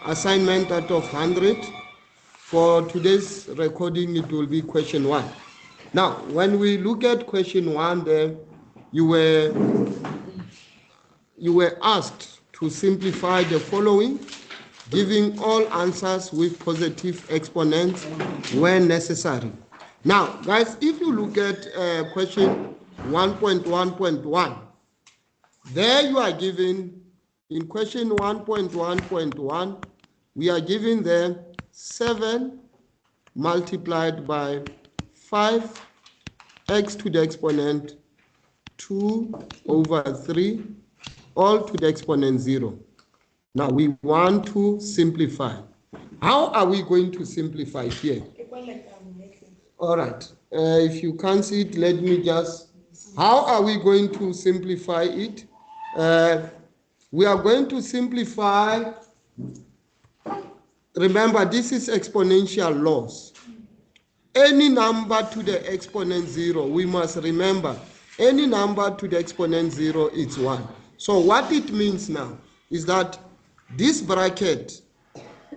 assignment out of 100. For today's recording, it will be question 1. Now, when we look at question 1 there, you were asked to simplify the following, giving all answers with positive exponents when necessary. Now, guys, if you look at question 1.1.1, there you are given, in question 1.1.1, we are given there 7 multiplied by 5x to the exponent 2 over 3, all to the exponent 0. Now we want to simplify. How are we going to simplify here? All right. If you can't see it, let me just... How are we going to simplify it? We are going to simplify... Remember, this is exponential laws. Any number to the exponent 0, we must remember, any number to the exponent 0 is 1. So what it means now is that this bracket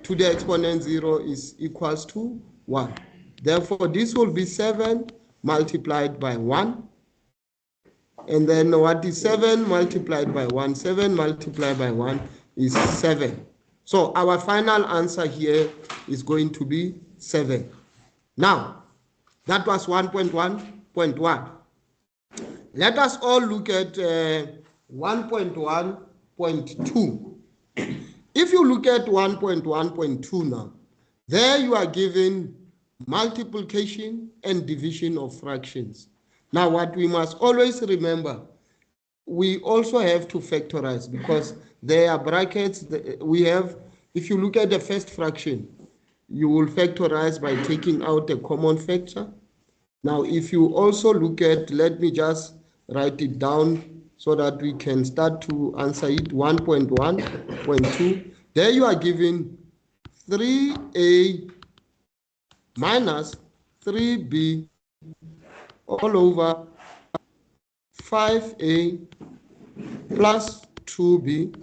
to the exponent 0 is equals to 1. Therefore, this will be 7 multiplied by 1. And then what is 7 multiplied by 1? 7 multiplied by 1 is 7. So our final answer here is going to be 7. Now, that was 1.1.1. Let us all look at 1.1.2. If you look at 1.1.2 now, there you are given multiplication and division of fractions. Now, what we must always remember, we also have to factorize because there are brackets. We have, if you look at the first fraction, you will factorize by taking out a common factor. Now, if you also look at, let me just write it down so that we can start to answer it, 1.1.2. There you are given 3a minus 3b all over 5a plus 2b.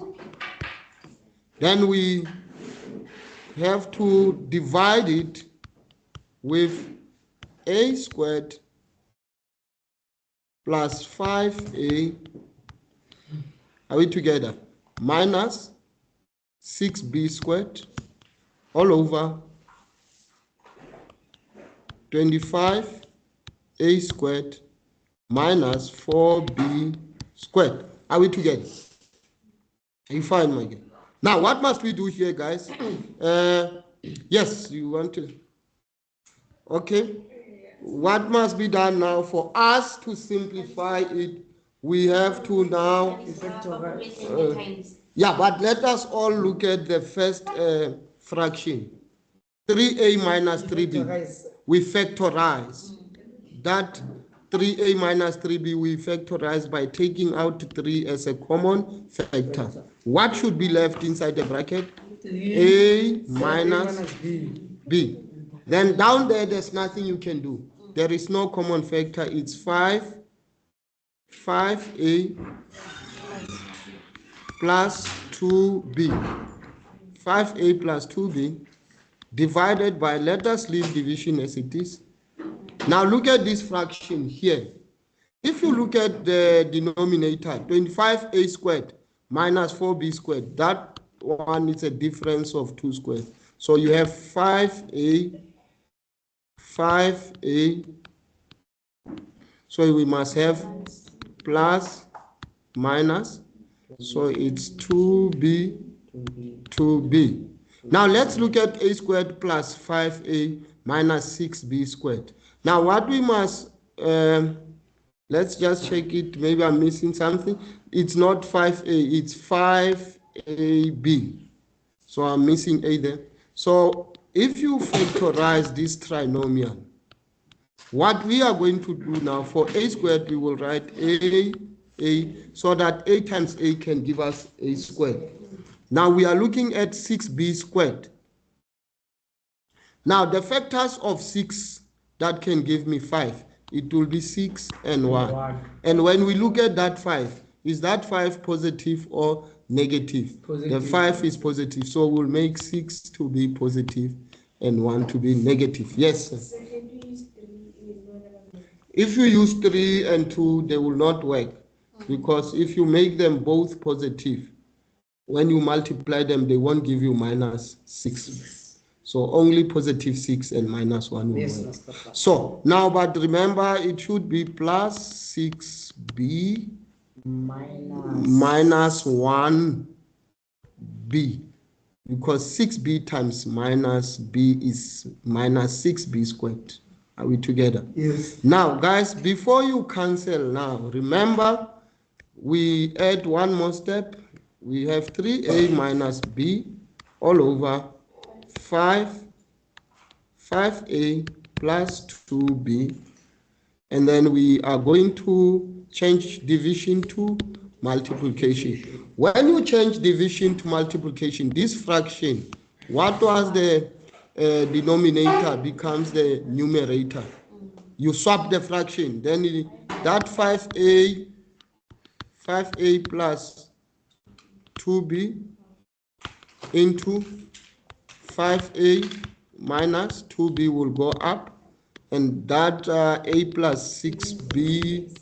Then we have to divide it with a squared plus 5a, are we together, minus 6b squared all over 25a squared minus 4b squared. Are we together? Are you fine, my girl? Now, what must we do here, guys? Yes, you want to? Okay. What must be done now for us to simplify it? We have to now... yeah, but let us all look at the first fraction. 3a minus 3b. We factorize. That 3a minus 3b we factorize by taking out 3 as a common factor. What should be left inside the bracket? A minus b. Then down there, there's nothing you can do. There is no common factor. It's 5a plus 2b. 5a plus 2b divided by, let us leave division as it is. Now look at this fraction here. If you look at the denominator, 25a squared minus 4b squared, that one is a difference of 2 squared. So you have 5a, so we must have plus, minus, so it's 2b. Now let's look at a squared plus 5a minus 6b squared. Now what we must, let's just check it, maybe I'm missing something. It's not 5a, it's 5ab. So I'm missing a there. So if you factorize this trinomial, what we are going to do now, for a squared, we will write a, so that a times a can give us a squared. Now we are looking at 6b squared. Now the factors of 6 that can give me 5, it will be 6 and 1. And when we look at that 5, is that 5 positive or negative. The 5 is positive. So we'll make 6 to be positive and 1 to be negative. Yes, sir. If you use 3 and 2, they will not work. Because if you make them both positive, when you multiply them, they won't give you minus 6. So only positive 6 and minus 1 will work. So now, but remember, it should be plus 6b minus 1b. Because 6b times minus b is minus 6b squared. Are we together? Yes. Now, guys, before you cancel now, remember, we add one more step. We have 3a minus b all over 5a plus 2b. And then we are going to change division to multiplication. When you change division to multiplication, this fraction, what was the denominator becomes the numerator. You swap the fraction, then that 5a plus 2b into 5a minus 2b will go up, and that a plus 6b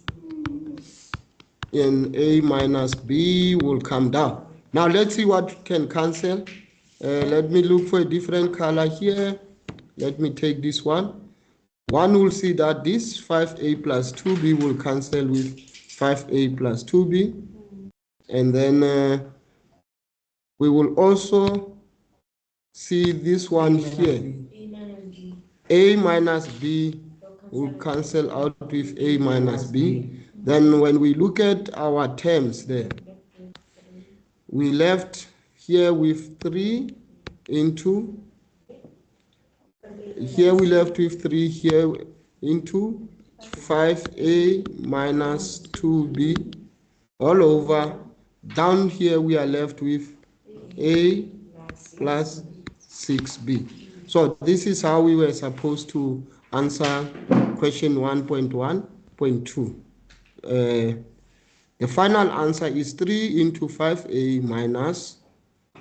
and a minus b will come down. Now let's see what can cancel. Let me look for a different color here. Let me take this one. One will see that this 5a plus 2b will cancel with 5a plus 2b. And then we will also see this one here. A minus b will cancel out with a minus b. Then when we look at our terms there, we left here with 3 into, here we left with 3 here into 5a minus 2b all over. Down here we are left with a plus 6b. So this is how we were supposed to answer question 1.1.2. The final answer is 3 into 5a minus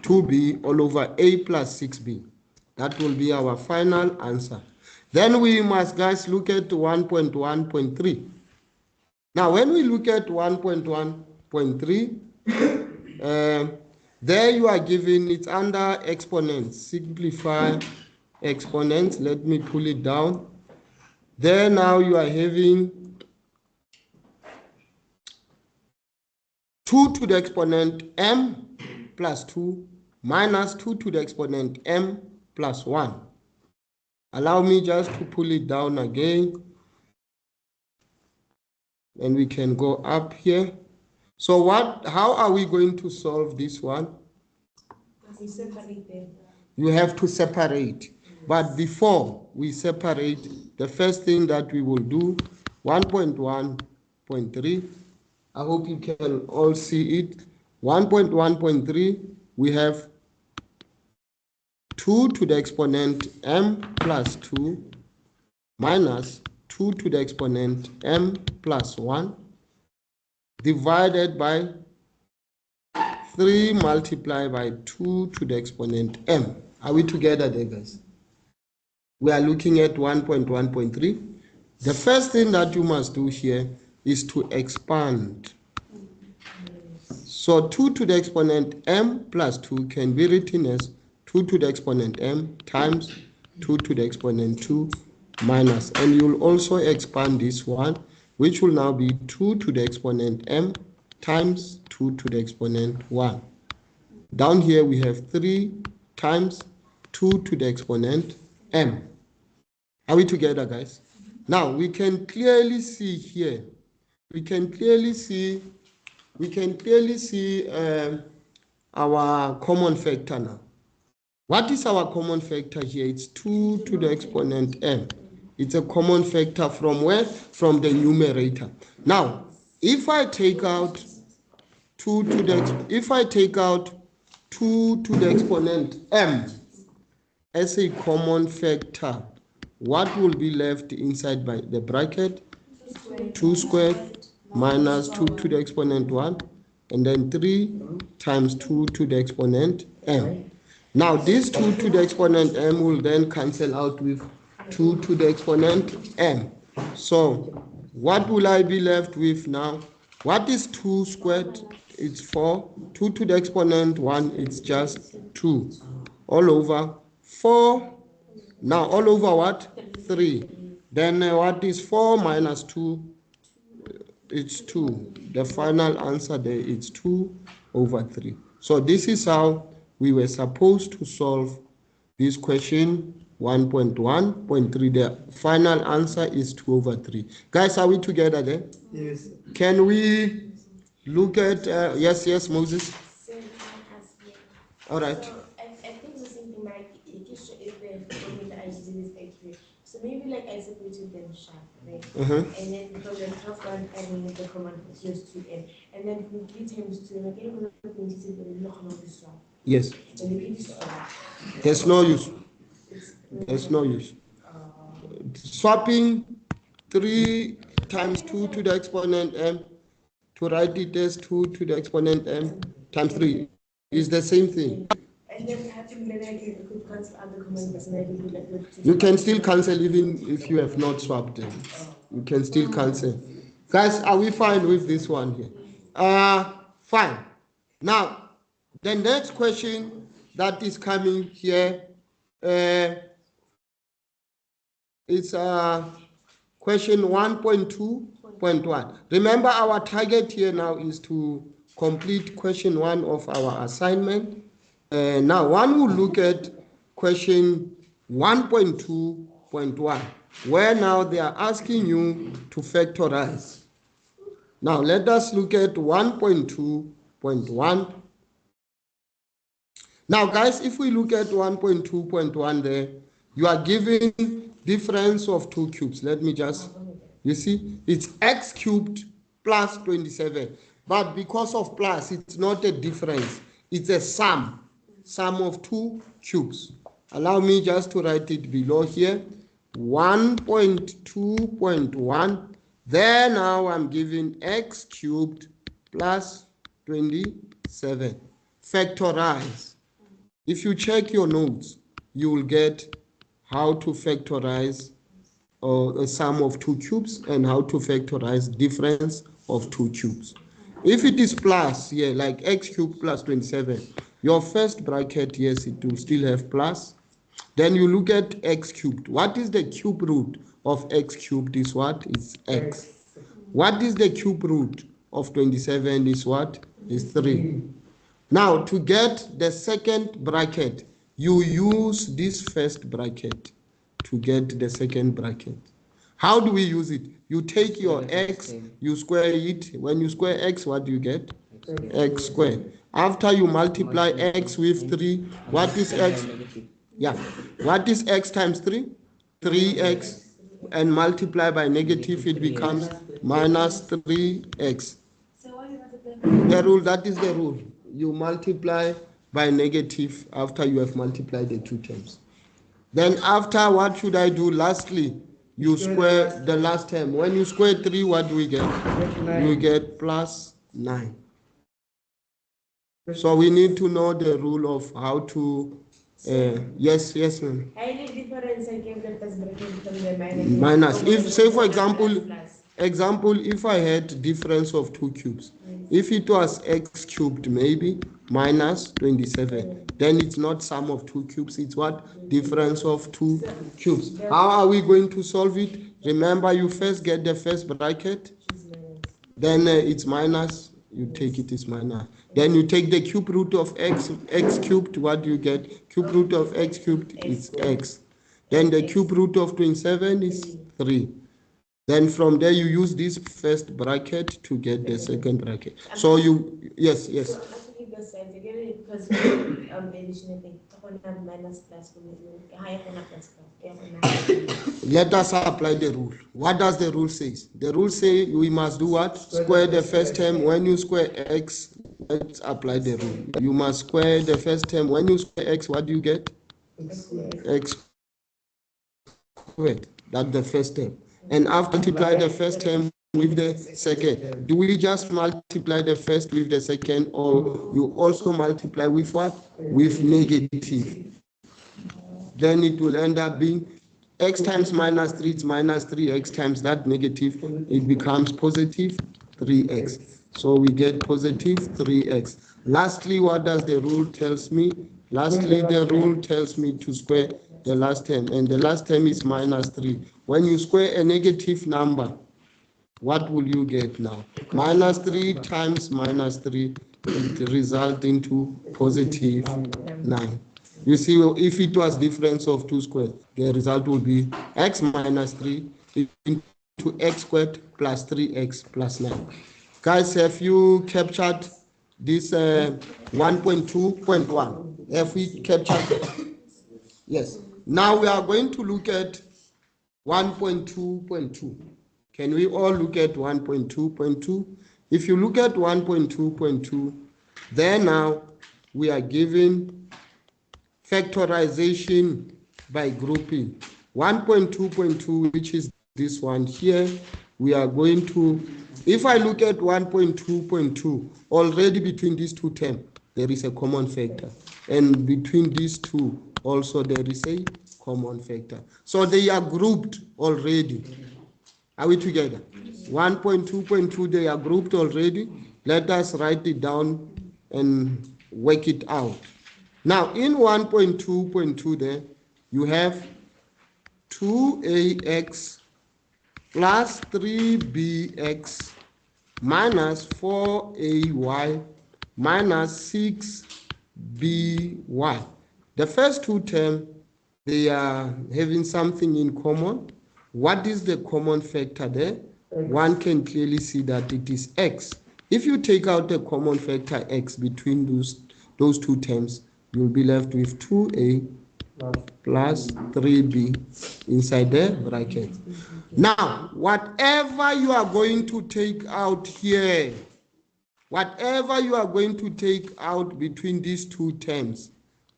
2b all over a plus 6b. That will be our final answer. Then we must, guys, look at 1.1.3. Now, when we look at 1.1.3, there you are given, it's under exponents. Simplify exponents. Let me pull it down. There now you are having 2 to the exponent m plus 2 minus 2 to the exponent m plus 1. Allow me just to pull it down again. And we can go up here. So how are we going to solve this one? You have to separate. But before we separate, the first thing that we will do, 1.1.3, I hope you can all see it. 1.1.3, we have 2 to the exponent m plus 2 minus 2 to the exponent m plus 1 divided by 3 multiplied by 2 to the exponent m. Are we together there, guys? We are looking at 1.1.3. The first thing that you must do here is to expand. So 2 to the exponent m plus 2 can be written as 2 to the exponent m times 2 to the exponent 2 minus. And you'll also expand this one, which will now be 2 to the exponent m times 2 to the exponent 1. Down here we have 3 times 2 to the exponent m. Are we together, guys? Now we can clearly see here, we can clearly see our common factor now. What is our common factor here? It's 2 to the exponent m. It's a common factor from where? From the numerator. Now, if I take out 2 to the exponent m as a common factor, what will be left inside by the bracket? 2 squared minus 2 to the exponent 1 and then 3 times 2 to the exponent m. Now this 2 to the exponent m will then cancel out with 2 to the exponent m. So what will I be left with now? What is 2 squared? It's 4. 2 to the exponent 1, it's just 2. All over 4. Now all over what? 3. Then what is 4 minus 2? It's 2. The final answer there is 2 over 3. So this is how we were supposed to solve this question 1.1.3. The final answer is 2 over 3. Guys, are we together there? Yes. Can we look at, yes, Moses? All right. So I think the same thing like if the formula I did is accurate. So maybe like I separated them sharp, right? And then because the first one and the command is just 2n. And then from 3 times 2, and again we're going to say that we're not going to swap. Yes. And the is There's no use. There's no use. Swapping 3 times 2 to the exponent m to write it as 2 to the exponent m times 3 is the same thing. And then I could cancel other commands. You can still cancel even if you have not swapped them. You can still cancel. Guys, are we fine with this one here? Fine. Now, the next question that is coming here is question 1.2.1. Remember, our target here now is to complete question 1 of our assignment. Now, one will look at question 1.2.1, where now they are asking you to factorize. Now, let us look at 1.2.1. Now, guys, if we look at 1.2.1 there, you are given difference of 2 cubes. Let me just, you see, it's x cubed plus 27. But because of plus, it's not a difference. It's a sum of 2 cubes. Allow me just to write it below here. 1.2.1. There now I'm giving x cubed plus 27. Factorize. If you check your notes, you will get how to factorize a sum of 2 cubes and how to factorize difference of 2 cubes. If it is plus here, like x cubed plus 27, your first bracket, yes, it will still have plus. Then you look at x cubed. What is the cube root of x cubed is what? It's x. What is the cube root of 27 is what? Is 3. Now, to get the second bracket, you use this first bracket to get the second bracket. How do we use it? You take your x, you square it. When you square x, what do you get? X squared. After you multiply x with 3, what is x? Yeah. What is x times 3? 3x. And multiply by negative, it becomes minus 3x. The rule, that is the rule. You multiply by negative after you have multiplied the 2 terms. Then after, what should I do? Lastly, you square the last term. When you square 3, what do we get? You get plus 9. So we need to know the rule of how to, yes, ma'am. Minus. If, say for example, if I had difference of 2 cubes, if it was x cubed maybe minus 27, then it's not sum of 2 cubes, it's what? Difference of 2 cubes. How are we going to solve it? Remember, you first get the first bracket, then it's minus, you take it as minus. Then you take the cube root of x cubed, what do you get? Cube root of x cubed is x. Then the cube root of 27 is 3. Then from there you use this first bracket to get the second bracket. So you, yes. So actually the signs again because let us apply the rule. What does the rule say? The rule say we must do what? Square the first term. When you square x, let's apply the rule. You must square the first term. When you square x, what do you get? X squared. That's the first term. And after multiply the first term with the second. Do we just multiply the first with the second, or you also multiply with what? With negative. Then it will end up being x times minus 3 is minus 3x times that negative. It becomes positive 3x. So we get positive 3x. Lastly, what does the rule tells me? Lastly, the rule tells me to square the last term, and the last term is minus 3. When you square a negative number, what will you get now? Minus 3 times minus 3, it results into positive 9. You see, if it was difference of 2 squared, the result will be x minus 3 into x squared plus 3x plus 9. Guys, have you captured this 1.2.1? Have we captured? Yes. Now we are going to look at 1.2.2. Can we all look at 1.2.2? If you look at 1.2.2, then now we are given factorization by grouping. 1.2.2, which is this one here, we are going to, if I look at 1.2.2, already between these two terms, there is a common factor. And between these two, also there is a common factor. So they are grouped already. Are we together? 1.2.2, they are grouped already. Let us write it down and work it out. Now, in 1.2.2 there, you have 2ax plus 3bx minus 4ay minus 6by. The first two terms, they are having something in common. What is the common factor there? One can clearly see that it is x. If you take out the common factor x between those two terms, you'll be left with 2a plus 3b inside the bracket. Now, whatever you are going to take out here, whatever you are going to take out between these two terms,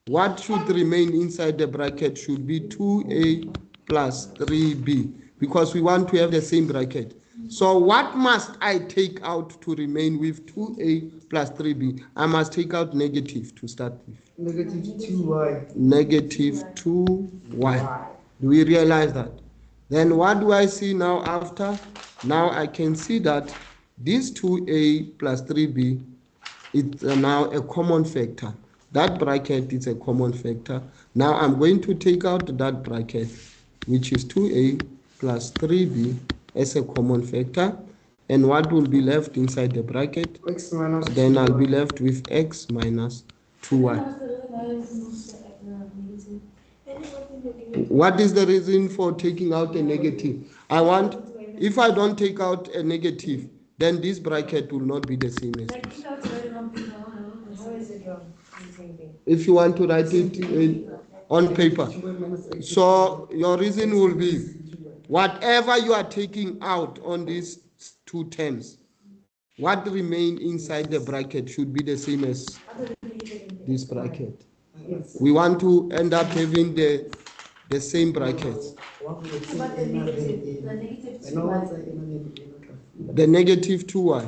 what should remain inside the bracket should be 2a plus 3b, because we want to have the same bracket. So what must I take out to remain with 2a plus 3b? I must take out negative to start with. Negative 2y. Negative 2y. Do we realize that? Then what do I see now after? Now I can see that this 2a plus 3b is now a common factor. That bracket is a common factor. Now I'm going to take out that bracket, which is 2a plus 3b as a common factor. And what will be left inside the bracket? X minus then 2y. I'll be left with x minus 2y. What is the reason for taking out a negative? I want, if I don't take out a negative, then this bracket will not be the same as this. How is it wrong? If you want to write it on paper. So your reason will be, whatever you are taking out on these two terms, what remain inside the bracket should be the same as this bracket. We want to end up having the same brackets. The negative 2y.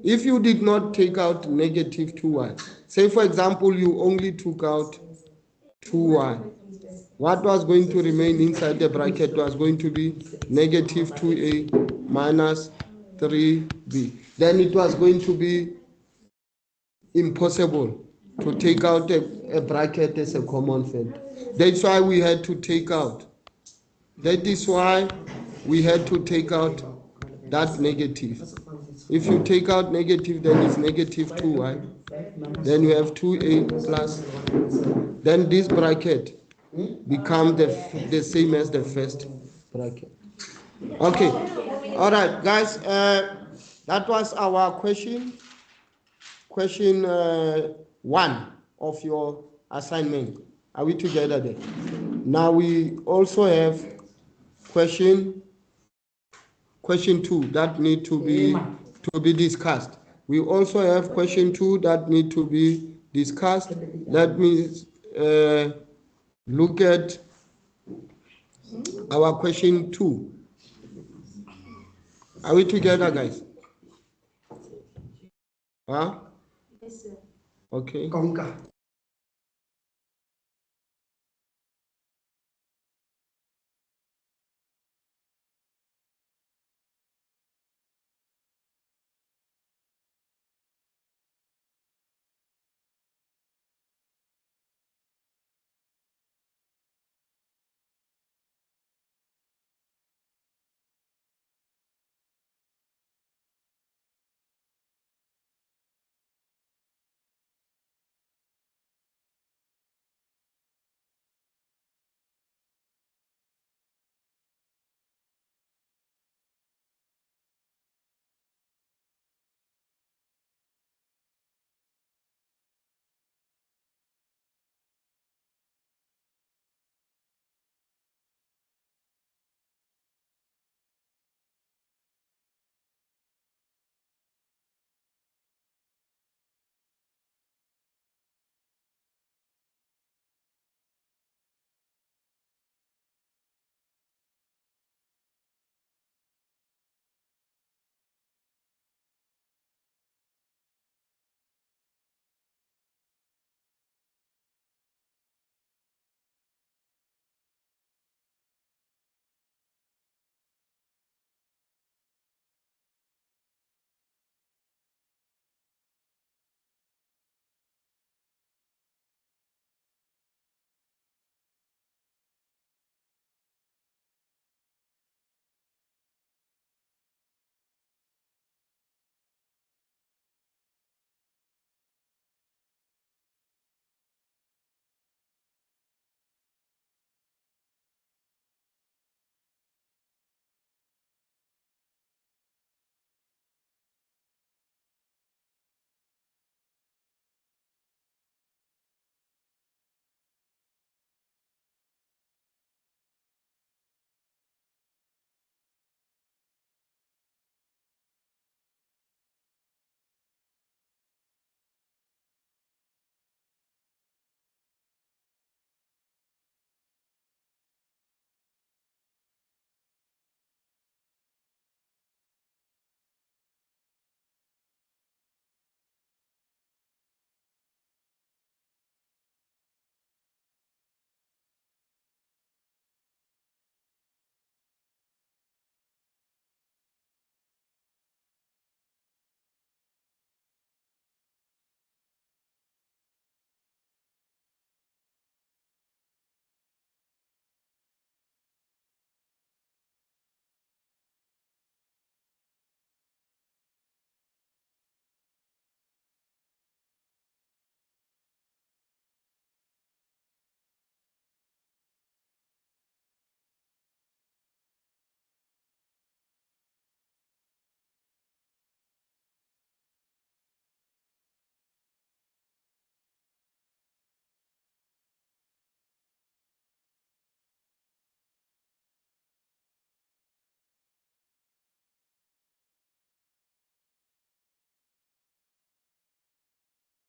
If you did not take out negative 2y, say for example you only took out 2y, what was going to remain inside the bracket was going to be negative 2a minus 3b. Then it was going to be impossible to take out a bracket as a common factor. That's why we had to take out. That is why we had to take out that negative. If you take out negative, then it's negative 2y. Then you have 2a plus. Then this bracket becomes the same as the first bracket. Okay. All right, guys. That was our question. Question 1 of your assignment. Are we together there? Now we also have question 2 that need to be discussed. We also have question 2 that need to be discussed. Let me look at our question 2. Are we together, guys? Huh? Yes, sir. Okay. Conquer.